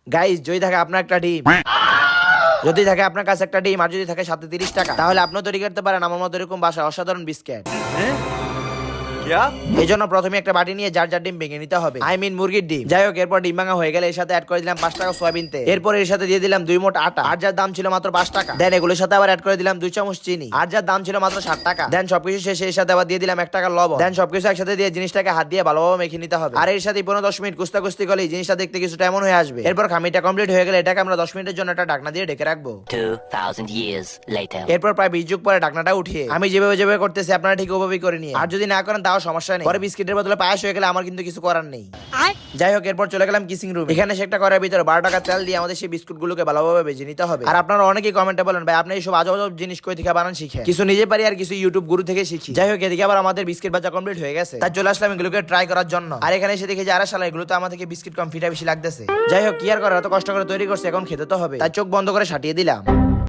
Guys যদি থাকে আপনার একটা ডিম, যদি থাকে আপনার কাছে একটা ডিম আর যদি থাকে সাথে 30 টাকা, তাহলে আপনিও তৈরি করতে পারেন আমার মতো এরকম বাসায় অসাধারণ বিস্কিট। এই জন্য প্রথমে একটা বাটি নিয়ে যার যার ডিম ভেঙে নিতে হবে, আই মিন মুরগির ডিম। যাই হোক, এরপর ডিম ভাঙা হয়ে গেলে এর সাথে অ্যাড করে দিলাম 5 টাকা সয়াবিন তেল। এরপর এর সাথে দিয়ে দিলাম 2 মোট আটা, আর যার দাম ছিল মাত্র 5 টাকা। দেন এগুলোর সাথে আবার অ্যাড করে দিলাম 2 চামচ চিনি, আর যার দাম ছিল মাত্র 7 টাকা। দেন সবকিছু শেষে এর সাথে আবার দিয়ে দিলাম 1 টাকা লবণ। দেন সবকিছু একসাথে দিয়ে জিনিসটাকে হাত দিয়ে ভালোভাবে মেখে নিতে হবে। আর এর সাথে 15-10 মিনিট কুস্তাকুস্তি করলেই জিনিসটা দেখতে কিছুটা এমন হয়ে আসবে। এরপর খামিটা কমপ্লিট হয়ে গেলে এটাকে আমরা 10 মিনিটের জন্য একটা ঢাকনা দিয়ে ঢেকে রাখবো। 2000 years later. এরপর প্রায় 20 যুগ পরে ঢাকনাটা উঠিয়ে আমি যেভাবে যেভাবে করতেছি আপনারা ঠিক ওভাবেই করে নিয়ে, আর যদি না করেন তাও সমস্যা নেই। পরে বিস্কিটের বদলে পায়েস হয়ে গেলে আমার কিন্তু কিছু করার নেই। যাই হোক, এরপর চলে গেলাম কিসিং রুম। এখানে সে একটা করার ভিতরে 12 টাকা তেল দিয়ে আমাদের সেই বিস্কুট গুলোকে ভালোভাবে ভেজে নিতে হবে। আর আপনারা অনেকেই কমেন্টে বলেন ভাই আপনি এইসব আজব আজব জিনিস কই থেকে বানান শিখে। কিছু নিজে পারি আর কিছু ইউটিউব গুরু থেকে শিখি। যাই হোক, এদিকে আবার আমাদের বিস্কিট ভাজা কমপ্লিট হয়ে গেছে, তাই চলে আসলাম এগুলোকে ট্রাই করার জন্য। আর এখানে এসে দেখি যে আরে শালা এগুলো তো আমাদেরকে বিস্কিট কম ফিটা বেশি লাগতেছে। যাই হোক, কি আর করার, এত কষ্ট করে তৈরি করছে, এখন খেতে তো হবে, তাই চোখ বন্ধ করে সাটিয়ে দিলাম।